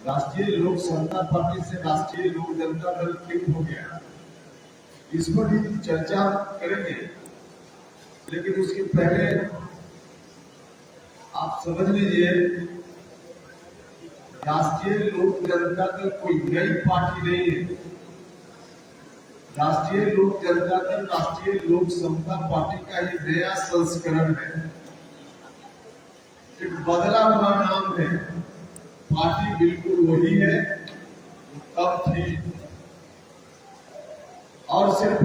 राष्ट्रीय लोक समता पार्टी से राष्ट्रीय लोक जनता दल क्यों हो गया, इस पर भी चर्चा करेंगे। लेकिन उसके पहले आप समझ लीजिए, राष्ट्रीय लोक जनता दल कोई नई पार्टी नहीं है। राष्ट्रीय लोक जनता दल राष्ट्रीय लोक समता पार्टी का ही नया संस्करण है, एक बदला हुआ नाम है। पार्टी बिल्कुल वही है तब थी, और सिर्फ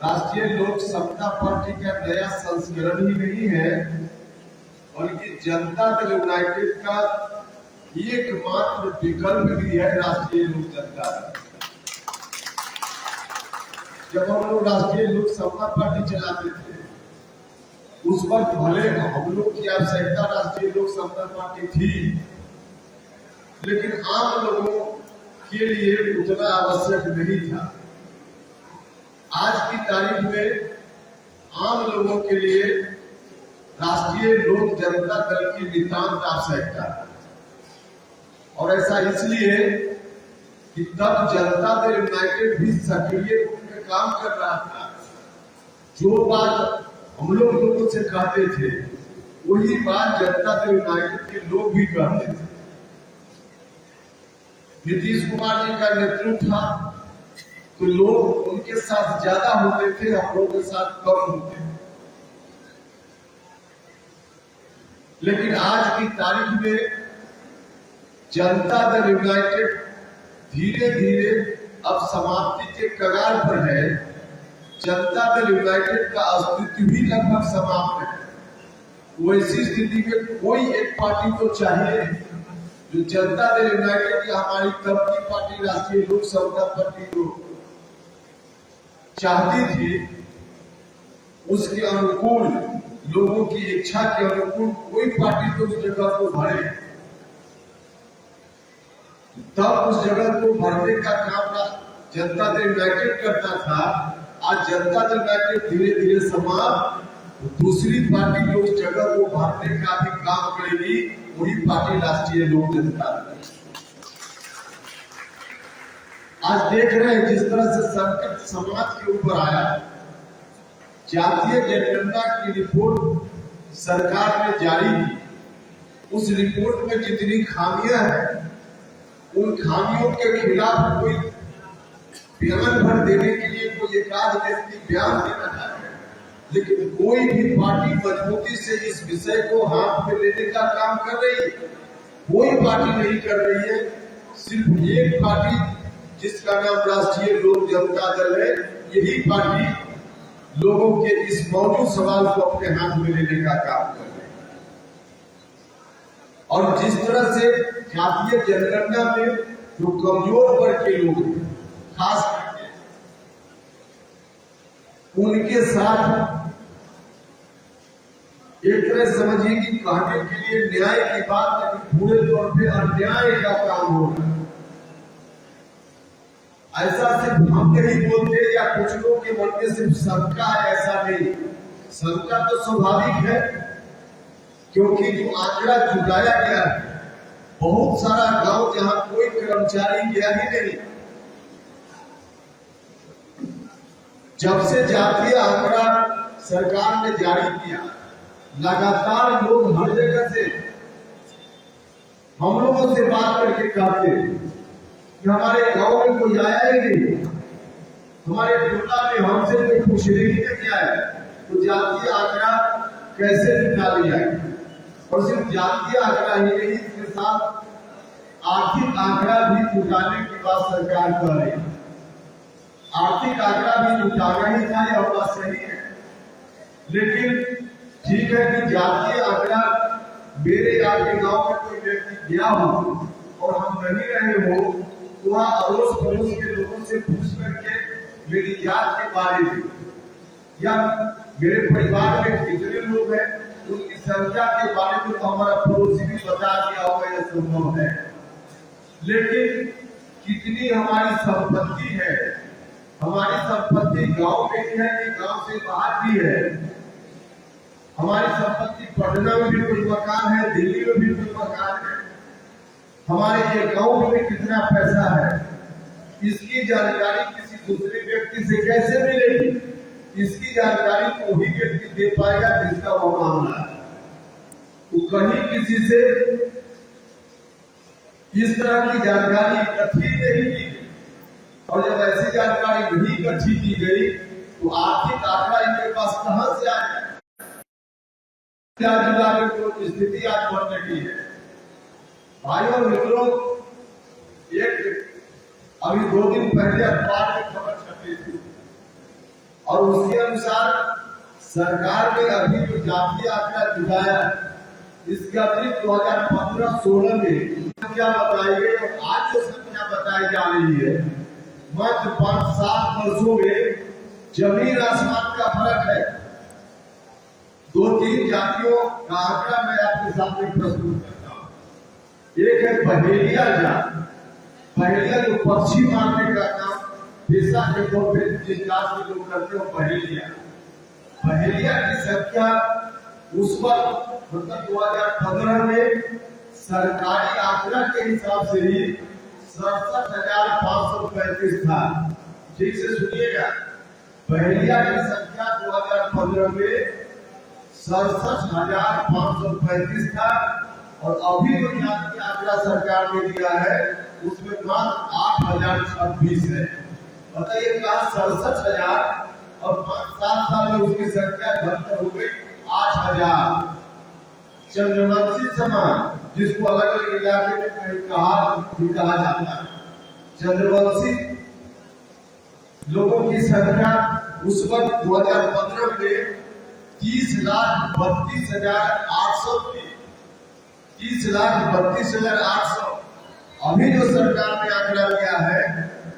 राष्ट्रीय लोक समता पार्टी का नया संस्करण ही नहीं है, बल्कि जनता दल यूनाइटेड का एकमात्र विकल्प भी है राष्ट्रीय लोक जनता दल। जब हम लोग राष्ट्रीय लोक समता पार्टी चलाते थे, उस वक्त भले हम लोग की आवश्यकता राष्ट्रीय लोक समता पार्टी थी, लेकिन आम लोगों के लिए उतना आवश्यक नहीं था। आज की तारीख में आम लोगों के लिए राष्ट्रीय लोक जनता दल की नितांत आवश्यकता है, और ऐसा इसलिए कि तब जनता दल यूनाइटेड भी सक्रिय रूप में काम कर रहा था। जो बात हम लोगों से कहते थे, वही बात जनता दल यूनाइटेड के लोग भी कहते थे। नीतीश कुमार जी का नेतृत्व था तो लोग उनके साथ ज्यादा होते थे, हम लोगों के साथ कम होते थे। लेकिन आज की तारीख में जनता दल यूनाइटेड धीरे धीरे अब समाप्ति के कगार पर है। जनता दल यूनाइटेड का अस्तित्व भी लगभग समाप्त है। वैसी स्थिति में कोई एक पार्टी तो चाहिए जो जनता दल यूनाइटेड या हमारी तब की पार्टी राष्ट्रीय लोक समता पार्टी को चाहती थी, उसके अनुकूल, लोगों की इच्छा के अनुकूल कोई पार्टी तो उस जगह को भरे। तब उस जगह को भरने का काम जनता दल यूनाइटेड करता था। आज जनता दल यूनाइटेड धीरे धीरे समाप्त, दूसरी पार्टी जो उस जगह को भरने का भी काम करेगी, वही पार्टी राष्ट्रीय लोक जनता दल। आज देख रहे हैं जिस तरह से संकट समाज के ऊपर आया। जातीय जनगणना की रिपोर्ट सरकार ने जारी की, उस रिपोर्ट में जितनी खामियां हैं, उन खामियों के खिलाफ कोई बयान भर देने के लिए कोई एकाध व्यक्ति बयान देना चाहते हैं, लेकिन कोई भी पार्टी मजबूती से इस विषय को हाथ में लेने का काम कर रही है। कोई पार्टी नहीं कर रही है। सिर्फ एक पार्टी जिसका नाम राष्ट्रीय लोक जनता दल है, यही पार्टी लोगों के इस मौजूद सवाल को अपने हाथ में लेने का काम कर रही है। और जिस तरह से जातीय जनगणना में जो कमजोर वर्ग के लोग हैं, खास करके उनके साथ एक तरह समझिए कि कहने के लिए न्याय की बात, लेकिन पूरे तौर पे अन्याय का काम हो रहा है। ऐसा सिर्फ हम नहीं बोलते या कुछ लोग के मन में सिर्फ शंका है, ऐसा नहीं। शंका तो स्वाभाविक है, क्योंकि जो आंकड़ा जुटाया गया है, बहुत सारा गांव जहां कोई कर्मचारी गया ही नहीं। जब से जातीय आंकड़ा सरकार ने जारी किया, लगातार लोग हर जगह से हम लोगों से बात करके कहते कि हमारे गांव में कोई आया ही नहीं, हमारे टोला में हमसे कोई पूछने ही नहीं आया, तो जातीय आंकड़ा कैसे निकाली जाए। और सिर्फ जातीय आंकड़ा ही नहीं, इसके साथ आर्थिक आंकड़ा भी जुटाने की बात सरकार कर रही है। आर्थिक आंकड़ा भी जुटाना ही था, यह बात सही है। लेकिन ठीक है कि जातीय आंकड़ा मेरे आपके गांव में कोई व्यक्ति गया हो और हम नहीं रहे हो, तो वहां अड़ोस पड़ोस के लोगों से पूछ करके मेरी जात के बारे में या मेरे परिवार में कितने लोग हैं, उनकी संख्या के बारे में तो हमारा पड़ोसी भी बता दिया होगा, यह संभव है। लेकिन कितनी हमारी संपत्ति है, हमारी संपत्ति गांव में ही है कि गांव से बाहर भी है। हमारी संपत्ति पटना में भी कोई मकान है, दिल्ली में भी कोई मकान है, हमारे अकाउंट में कितना पैसा है, इसकी जानकारी किसी दूसरे व्यक्ति से कैसे मिलेगी? इसकी जानकारी तो वही व्यक्ति दे पाएगा जिसका वो मामला है। तो कहीं किसी से इस तरह की जानकारी इकट्ठी नहीं की गई, और जब ऐसी जानकारी नहीं इकट्ठी की गई तो आर्थिक आंकड़ा इनके पास कहां से आ गया? जो स्थिति आज बन रही है भाइयों और मित्रों, एक अभी 2 दिन पहले अखबार में खबर छपी थी और उसके अनुसार सरकार ने अभी जो जातीय आंकड़ा जुटाया, इसके अतिरिक्त 2015-16 में क्या बताई गई और आज जो संख्या बताई जा रही है, मात्र 5-7 वर्षों में जमीन आसमान का फर्क है। 2-3 जातियों का आंकड़ा मैं आपके सामने प्रस्तुत करता हूँ। एक है बहेलिया जात। बहेलिया जो पक्षी मारने का काम पेशा के तौर पर जिस जात के लोग करते हो, बहेलिया की संख्या उस वक्त मतलब 2015 में सरकारी आंकड़ा के हिसाब से ही 67,535 था। ठीक से सुनिएगा, बहेलिया की संख्या 2015 में 67,535 था और अभी जो जातीय आंकड़ा सरकार ने दिया है उसमें मात्र 8,026 है। बताइए कहा 67,000 और 5-7 साल में उसकी संख्या घटकर हो गई 8,000। चंद्रवंशी समाज जिसको अलग अलग इलाके में कहा जाता है, चंद्रवंशी लोगों की संख्या उस वक्त 2015 में 30,32,800 थी। 30,32,800। अभी जो सरकार ने आंकड़ा दिया है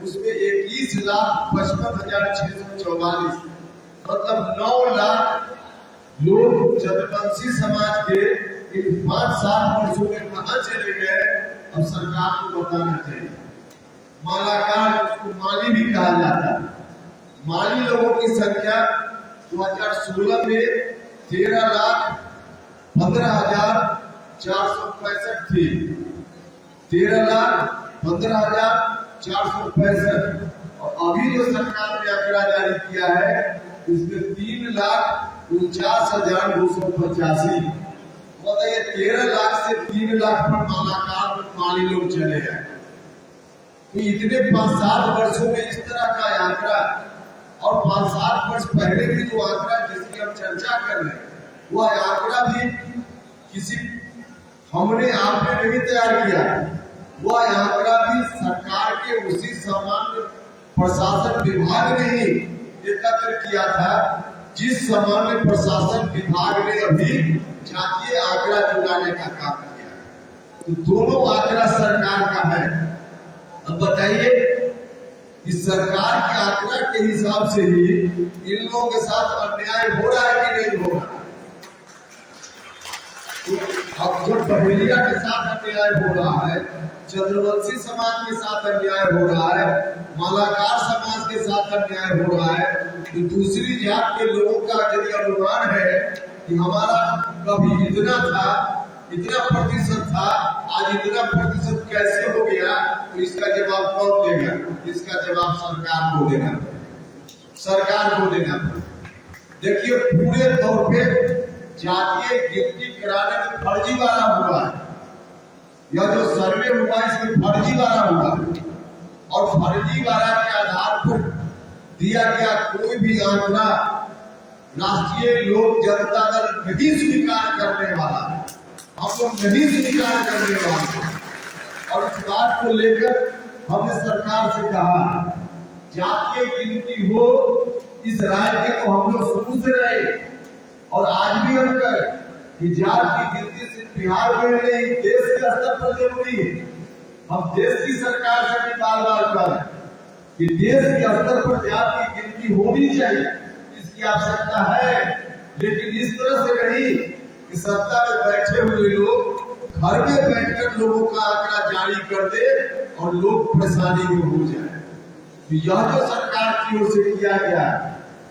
उसमें 21,55,644, मतलब 9 लाख लोग चंद्रवंशी समाज के इन 5-7 वर्षों में कहां चले गए, अब सरकार को बताना चाहिए। मालाकार, उसको माली भी कहा जाता है, माली लोगों की संख्या 2016 में 13,15,465 थी। 13,15,465 और अभी जो सरकार ने आंकड़ा जारी किया है इसमें 3,49,285। मतलब ये 13 लाख से 3 लाख पर मालाकार माली लोग चले गए। तो इतने 5-7 वर्षों में इस तरह का आंकड़ा, और 5-7 वर्ष पहले भी जो आंकड़ा जिसकी हम चर्चा कर रहे हैं वह आंकड़ा भी किसी हमने आपने नहीं तैयार किया, वह आंकड़ा भी सरकार के उसी सामान्य प्रशासन विभाग ने ही एकत्र किया था जिस सामान्य प्रशासन विभाग ने अभी जातीय आंकड़ा जुटाने का काम किया। तो दोनों आंकड़ा सरकार का है। अब बताइए कि सरकार के आंकड़ा के हिसाब से ही इन लोगों के साथ अन्याय हो रहा है कि नहीं हो रहा? अब जो बहेलिया के साथ अन्याय हो रहा है, चंद्रवंशी समाज के साथ अन्याय हो रहा है, मालाकार समाज के साथ अन्याय हो रहा है, तो दूसरी जात के लोगों का यदि अनुमान है कि हमारा कभी इतना था, इतना प्रतिशत था, आज इतना प्रतिशत कैसे हो गया, तो इसका जवाब कौन देगा? इसका जवाब सरकार को देना, सरकार को देना। देखिए पूरे तौर पे जातीय गिनती कराने में फर्जीवाड़ा हुआ है, या जो सर्वे हुआ इसमें फर्जीवाड़ा हुआ है, और फर्जीवाड़ा के आधार पर दिया गया कोई भी आंकड़ा राष्ट्रीय लोक जनता दल नहीं स्वीकार करने वाला है। हम लोग नहीं स्वीकार करने वाले, और इस बात को लेकर हमने सरकार से कहा जातीय गिनती हो, इस राज्य को हम लोग शुरू से रहे और आज भी हम करें कि जात की गिनती सिर्फ बिहार में नहीं देश के स्तर पर जरूरी है। हम देश की सरकार से भी बार-बार करें कि देश के स्तर पर जात की गिनती होनी चाहिए, इसकी आवश्यकता है, लेकिन इस तरह से नहीं कि सत्ता में बैठे हुए लोग घर में बैठकर लोगों का आंकड़ा जारी कर दे और लोग परेशानी में हो जाए। तो यह जो सरकार की ओर से किया गया,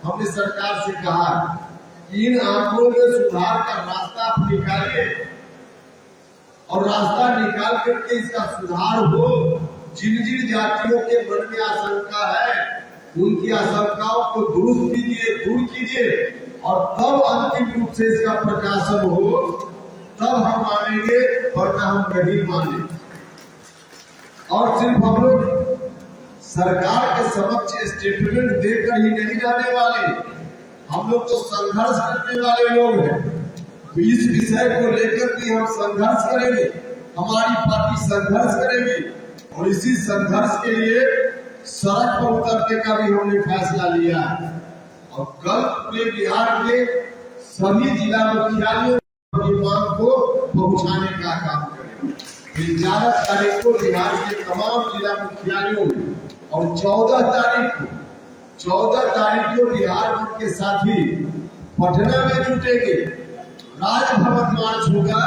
हमने सरकार से कहा इन आंकड़ों में सुधार का रास्ता आप निकालिए। और रास्ता निकाल करके इसका सुधार हो। जिन जिन जातियों के मन में आशंका है उनकी आशंकाओं को दुरुस्त कीजिए, दूर कीजिए, और तब अंतिम रूप से इसका प्रकाशन हो, तब हम मानेंगे, वरना हम नहीं माने। और सिर्फ हम लोग सरकार के समक्ष स्टेटमेंट देकर ही नहीं जाने वाले, हम लोग तो संघर्ष करने वाले लोग हैं। तो इस विषय को लेकर भी हम संघर्ष करेंगे, हमारी पार्टी संघर्ष करेगी, और इसी संघर्ष के लिए सड़क पर उतरने का भी हमने फैसला लिया है। और कल पूरे बिहार के सभी जिला मुख्यालयों की मांग को पहुंचाने का काम करेंगे। 11 तारीख को बिहार के तमाम जिला मुख्यालयों में और 14 तारीख को बिहार के साथी पटना में जुटेंगे। राजभवन मार्च होगा,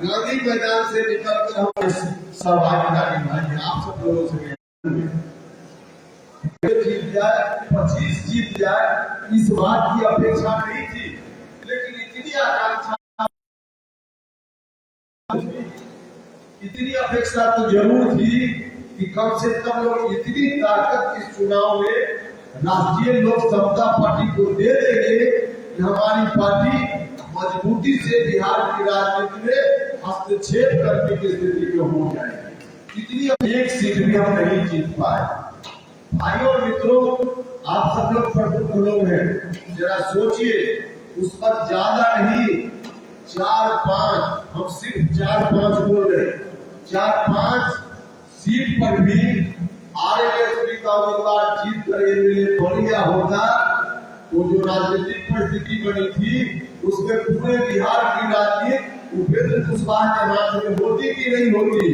गांधी मैदान से निकलकर हम सहभागिता निभाएंगे। आप सब लोगों से जीत जाए, 25 जीत जाए, इस बात की अपेक्षा नहीं थी, लेकिन इतनी आकांक्षा, इतनी अपेक्षा तो जरूर थी कि कम से कम लोग इतनी ताकत इस चुनाव में राष्ट्रीय लोक समता पार्टी को दे देंगे कि हमारी पार्टी मजबूती से बिहार की राजनीति में हस्तक्षेप करने की स्थिति में हो जाएगी। इतनी एक सीट भी हम नहीं जीत पाए। भाइयों और मित्रों, आप सब लोग प्रबुद्ध लोग हैं, जरा सोचिए, उस पर ज्यादा नहीं, 4-5, हम सिर्फ 4-5 बोल रहे, 4-5 सीट पर भी आरएलएसपी का उम्मीदवार जीत कर ये बढ़िया होता। वो जो राजनीतिक परिस्थिति बनी थी उसमें पूरे बिहार की राजनीति उपेंद्र कुशवाहा के हाथ में होती कि नहीं होती?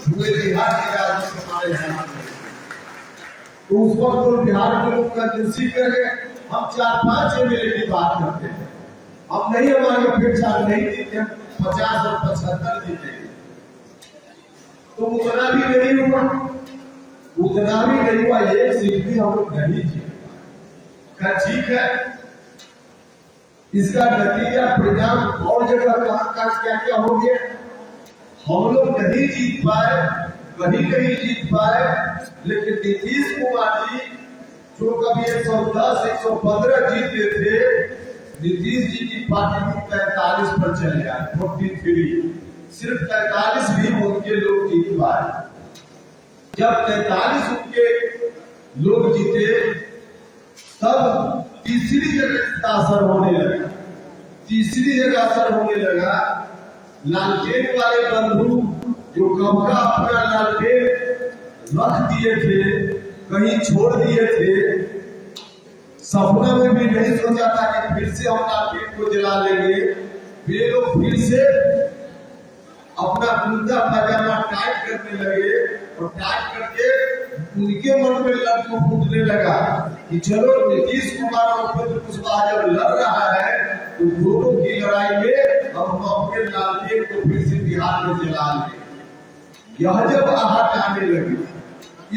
पूरे बिहार की राजनीति हमारे हाथ में। तो उस वक्त तो बिहार के लोग कंजूसी करें, हम 4-5 एमएलए की बात करते हैं। अब नहीं, हमारी अपेक्षा नहीं जीते, 50 और 75 जीतेंगे। तो उतना भी नहीं हुआ, उतना भी नहीं हुआ, एक सीट भी हम लोग नहीं जीते। क्या ठीक है? इसका नतीजा परिणाम और जगह कहां क्या क्या हो गया? हम लोग नहीं जीत पाए, कहीं कहीं जीत पाए, लेकिन नीतीश कुमार जी जो कभी 110, 115 जीते थे, नीतीश जी की पार्टी में 43 पर चले गए, 43, सिर्फ 43 भी उनके लोग जीत पाए। जब 43 उनके लोग जीते, तब तीसरी जगह का असर होने लगा। तीसरी जगह असर होने लगा, लालटेन वाले बंधु जो कब का अपना लालटेन रख दिए थे, कहीं छोड़ दिए थे, सपना में भी नहीं सोचा था कि फिर से हम लालटेन को जला लेंगे। वे लोग फिर से अपना कुर्ता पजामा टाइट करने लगे, और टाइट करके उनके मन में लड़को फूटने लगा कि चलो नीतीश कुमार और उपेंद्र कुशवाहा जब लड़ रहा है तो दोनों की लड़ाई में अब हम अपने लालटेन को फिर से बिहार में जला लें। यह जब आहट आने लगी,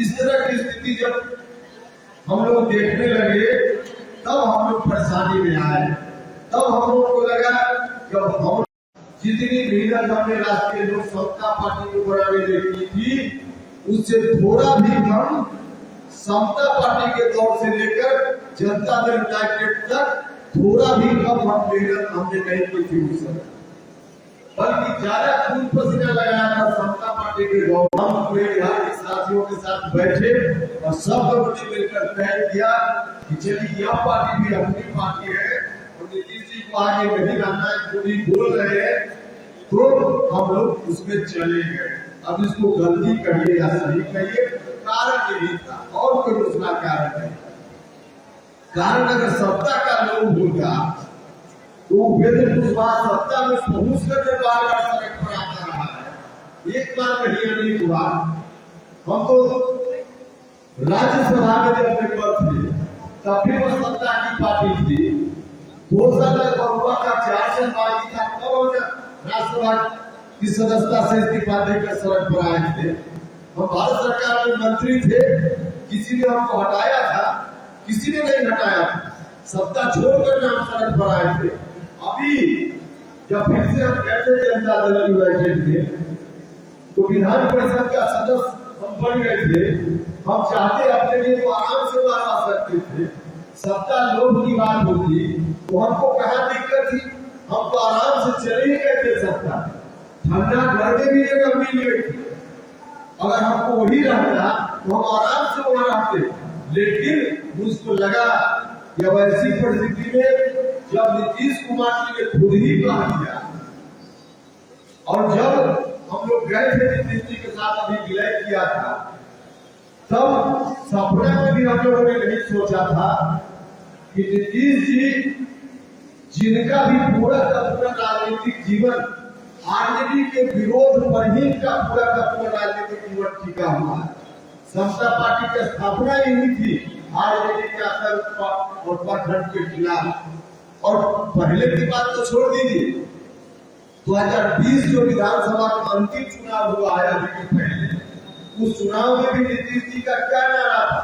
इस तरह की स्थिति जब हम लोग देखने लगे, तब हम लोग परेशानी में आए। तब हम लोग को लगा जब हम जितनी मेहनत हमने राष्ट्रीय लोक समता पार्टी को बनाने में की थी, उससे थोड़ा भी कम समता पार्टी के दौर से लेकर जनता दल यूनाइटेड तक थोड़ा भी कम हम मेहनत हमने नहीं की थी उस समय, बल्कि ज्यादा खून पसीना लगाया था समता पार्टी के दौर। हम पूरे बिहार के साथियों के साथ बैठे और सब लोगों ने मिलकर तय किया कि चलिए यह पार्टी भी अपनी पार्टी है और नीतीश जी को आगे नहीं लाना है, जो भी बोल रहे हैं तो हम लोग उसमें चले गए। अब इसको गलती कहिए या सही कहिए, कारण यही था और कोई दूसरा कारण नहीं। कारण अगर सत्ता का लोभ होगा तो उपेंद्र कुशवाहा सत्ता में पहुंच कर बार बार सड़क पर आता रहा है। एक बार नहीं अनेक हुआ। हम तो राज्यसभा में जब मेंबर थे तब भी वो सत्ता की पार्टी थी। 2 साल तक बहुआ का 4 साल बाकी था, कौन राज्यसभा की सदस्यता से इस्तीफा देकर सड़क पर आए थे। हम भारत सरकार में मंत्री थे, किसी ने हमको हटाया था? किसी ने नहीं हटाया था। सत्ता छोड़कर हम सड़क पर आए थे। अभी जब फिर से हम कहते जनता दल यूनाइटेड थे तो विधान परिषद का सदस्य हम बन गए थे। हम चाहते अपने लिए तो आराम से बाहर आ सकते थे, सत्ता लोभ की बात होती तो हमको कहाँ दिक्कत थी, हम तो आराम से चले ही गए थे। सत्ता ठंडा घर में भी जगह मिल गई थी, अगर हमको वही रहता तो हम आराम से वहां रहते। लेकिन मुझको लगा कि अब ऐसी परिस्थिति में जब नीतीश कुमार जी ने खुद ही कहा दिया, और जब हम लोग गए थे नीतीश जी के साथ अभी विलय किया था, तब सपने में भी हम लोगों ने नहीं सोचा था कि नीतीश जी, जिनका भी पूरा का पूरा राजनीतिक जीवन आरजेडी के विरोध पर ही का पूरा राजनीतिक जीवन टिका हुआ है। समता पार्टी की स्थापना ही हुई थी आरजेडी के आतंक और पखंड के खिलाफ। और पहले की बात तो छोड़ दीजिए, 2020 जो विधानसभा का अंतिम चुनाव हुआ है अभी के पहले, उस चुनाव में भी नीतीश जी का क्या नारा था?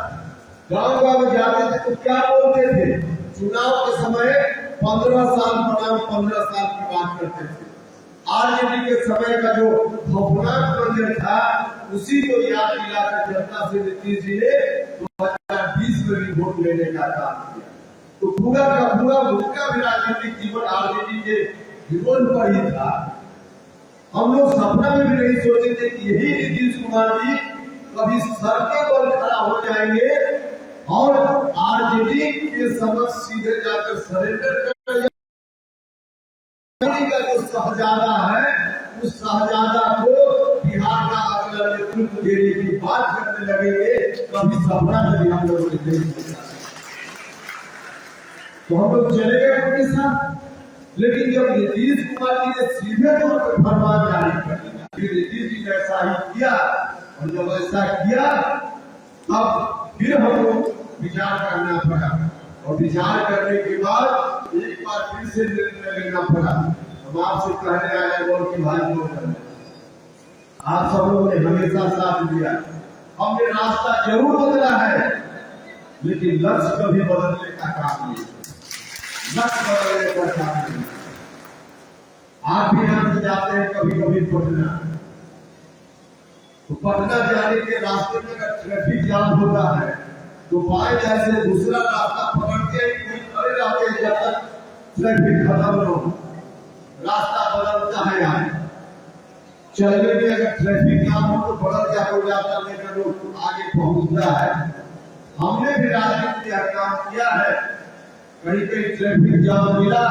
गांव में जाते थे तो क्या बोलते थे? चुनाव के समय 15 साल बनाम 15 साल की बात करते थे। आरजेडी के समय का जो खौफनाक मंजर था, उसी को याद दिलाकर जनता से नीतीश जी ने 2020 में भी वोट लेने का काम किया। तो पूरा का पूरा उनका भी राजनीतिक जीवन आरजेडी के विरोध पर ही था। हम लोग सपना में भी नहीं सोचे थे कि यही नीतीश कुमार जी कभी सर के बल खड़ा हो जाएंगे और आरजेडी के समक्ष सीधे जाकर सरेंडर कर का जो शहजादा है, उस शहजादा को बिहार का अगला नेतृत्व देने की बात करने लगेंगे। कभी सपना में भी हम लोगों ने नहीं सोचा। तो हम लोग चले गए उनके साथ। लेकिन जब नीतीश कुमार जी ने सीधे तौर पर फरमान जारी कर दिया, फिर नीतीश जी ने ऐसा ही किया, और जब ऐसा किया तब फिर हम लोग विचार करना पड़ा, और विचार करने के बाद एक बार फिर से निर्णय लेना पड़ा। हम आपसे कहने आए बोल की भाई बोल, आप सब लोगों ने हमेशा साथ दिया। हमने रास्ता जरूर बदला है, लेकिन लक्ष्य कभी बदलने का काम नहीं, लक्ष्य बदलने का काम नहीं। आप भी यहाँ से जाते हैं कभी कभी पटना, तो पटना जाने के रास्ते में अगर ट्रैफिक जाम होता है तो बाएं जैसे दूसरा रास्ता पकड़ते कोई खड़े रहते हैं जब तक ट्रैफिक खत्म न हो। रास्ता बदलता है यहाँ चलने में, अगर ट्रैफिक जाम हो तो बदल जाता हो जाता, लेकर लोग आगे पहुंचता है। हमने भी राजनीति का काम किया है, कहीं कहीं ट्रैफिक जाम मिला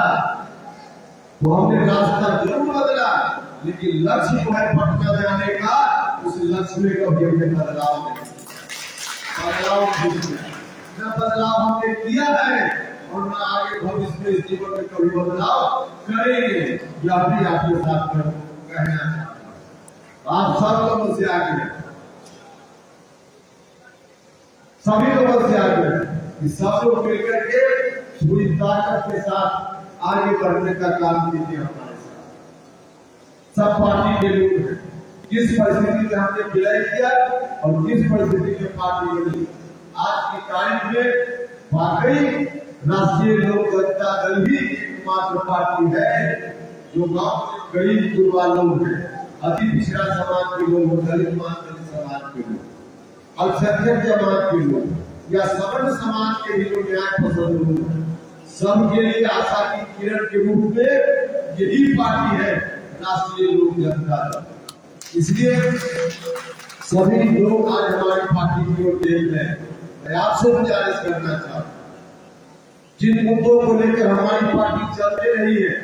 तो हमने रास्ता जरूर बदला, लेकिन लक्ष्य जो है पटना जाने का, उस लक्ष्य में कभी हमने बदलाव नहीं, बदलाव हमने किया है और न आगे भविष्य में इस जीवन में कभी बदलाव करेंगे। या भी आपके साथ कहना चाहता हूँ, आप सब लोगों से आगे, सभी लोगों से आगे, सब लोग मिलकर के पूरी ताकत के साथ आगे बढ़ने का काम कीजिए। हमारे साथ सब पार्टी के लोग हैं, किस परिस्थिति में हमने विलय किया और किस परिस्थिति में पार्टी बनी। आज की तारीख में वाकई राष्ट्रीय लोक जनता दल ही एकमात्र पार्टी है जो गांव के गरीब गुरबा लोग हैं, अति पिछड़ा समाज के लोग, दलित समाज के लोग, अल्पसंख्यक जमात के लोग या सवर्ण समाज के भी लोग, न्याय पसंद लोग हैं, सबके लिए आशा की किरण के रूप में यही पार्टी है राष्ट्रीय लोक जनता दल। इसलिए सभी लोग आज हमारी पार्टी की ओर देख रहे हैं। मैं आपसे गुजारिश करना चाहता हूँ, जिन मुद्दों को लेकर हमारी पार्टी चलते रही है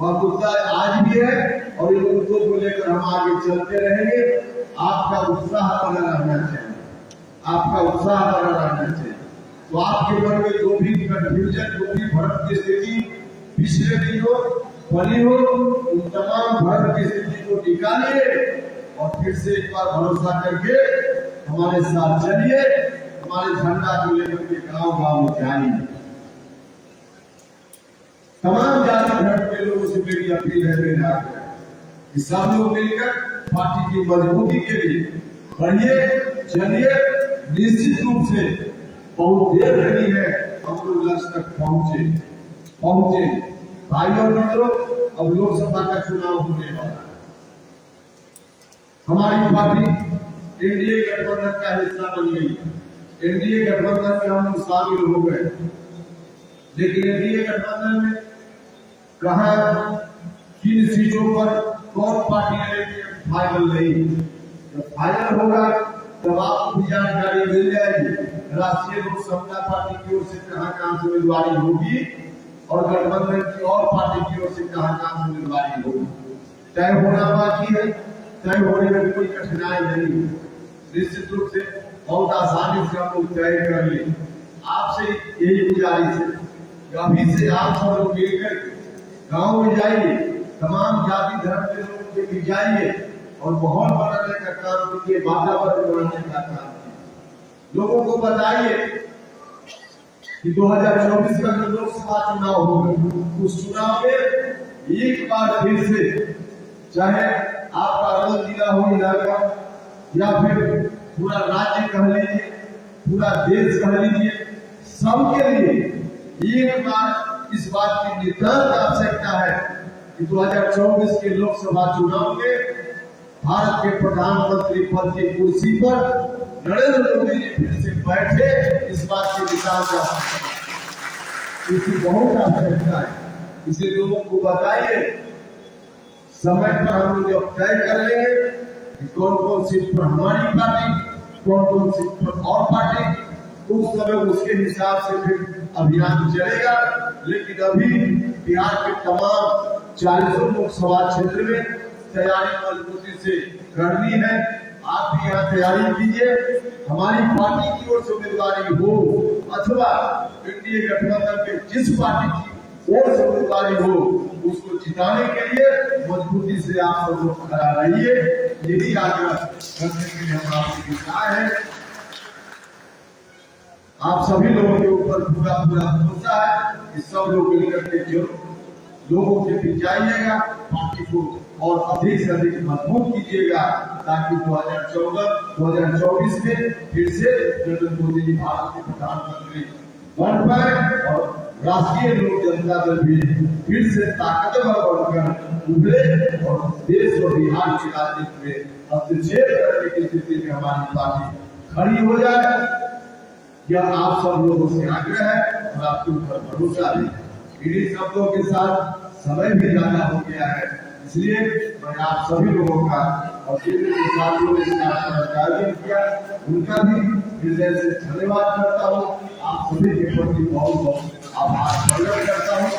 वह मुद्दा आज भी है और इन मुद्दों को लेकर हम आगे चलते रहेंगे। आपका उत्साह बना रहना चाहिए, आपका उत्साह बना रहना चाहिए। तो आपके मन में जो भी कंफ्यूजन, जो भी भ्रम की स्थिति पिछले दिनों बनी हो, उन तमाम भ्रम की स्थिति को निकालिए और फिर से एक बार भरोसा करके हमारे साथ चलिए, हमारे झंडा को लेकर के गांव गांव में जाइए। तमाम जाति धर्म के लोगों से मेरी अपील है मेरे आगे कि सब लोग मिलकर पार्टी की मजबूती के लिए बढ़िए चलिए। निश्चित रूप से बहुत देर नहीं है, हम लोग लक्ष्य तक पहुंचे। भाइयों और मित्रों, अब लोकसभा का चुनाव होने वाला है। हमारी पार्टी एनडीए गठबंधन का हिस्सा बन गई। एनडीए गठबंधन में हम शामिल हो गए, लेकिन एनडीए गठबंधन में कहा किन सीटों पर कौन पार्टी लड़ेगी फाइनल नहीं। जब फाइनल होगा तब आपको भी जानकारी मिल जाएगी राष्ट्रीय लोक समता पार्टी की ओर से कहां से उम्मीदवारी होगी और गठबंधन की और पार्टी की ओर से कहां से उम्मीदवारी होगी। तय होना बाकी है, तय होने में कोई कठिनाई नहीं, निश्चित रूप से बहुत आसानी से हम लोग तय कर ले। आपसे यही गुजारिश है कि अभी से आप सब लोग मिलकर गांव में जाइए, तमाम जाति धर्म के लोगों के बीच जाइए और माहौल बनाने का काम कीजिए, वातावरण बनाने का काम कीजिए। लोगों को बताइए कि 2024 का जो लोकसभा चुनाव होगा उस चुनाव में एक बार फिर से, चाहे आपका अलग जिला हो इलाका या फिर पूरा राज्य कह लीजिए, पूरा देश कह लीजिए, सबके लिए एक बार इस बात की नितांत आवश्यकता है कि 2024 के लोकसभा चुनाव में भारत के प्रधानमंत्री पद की कुर्सी पर नरेंद्र मोदी जी फिर से बैठे, इस बात की नितांत आवश्यकता है। इसकी बहुत आवश्यकता है। इसे लोगों को बताइए, समय पर हम लोग जब तय कर लेंगे कि कौन कौन सीट पर हमारी पार्टी, कौन कौन सीट पर और पार्टी, उस समय उसके हिसाब से फिर अभियान चलेगा। लेकिन अभी बिहार के तमाम 40 लोकसभा क्षेत्र में तैयारी मजबूती से करनी है। आप भी यहाँ तैयारी कीजिए। हमारी पार्टी की ओर से उम्मीदवारी हो अथवा एनडीए गठबंधन के जिस पार्टी की ओर से उम्मीदवारी हो, उसको जिताने के लिए मजबूती से आप सब लोग खड़ा रहिए। यही आग्रह करने के लिए हम आपसे विचार है। आप सभी लोगों के ऊपर पूरा भरोसा है कि सब लोग मिलकर के जो लोगों के बीच जाइएगा, पार्टी को और अधिक से अधिक मजबूत कीजिएगा, ताकि 2024 में फिर से नरेंद्र मोदी जी भारत के प्रधानमंत्री बन पाए और राष्ट्रीय लोक जनता दल भी फिर से ताकतवर बनकर उभरे और देश और बिहार के राजनीति में हस्तक्षेप करने की स्थिति में हमारी पार्टी खड़ी हो जाए। यह आप सब लोगों से आग्रह है और आपके ऊपर भरोसा है। इन्हीं शब्दों के साथ समय भी ज्यादा हो गया है, इसलिए मैं आप सभी लोगों का और जितने भी साथियों ने इस कार्यक्रम का आयोजन किया उनका भी हृदय से धन्यवाद करता हूँ। आप सभी के प्रति बहुत बहुत आभार प्रकट करता हूँ।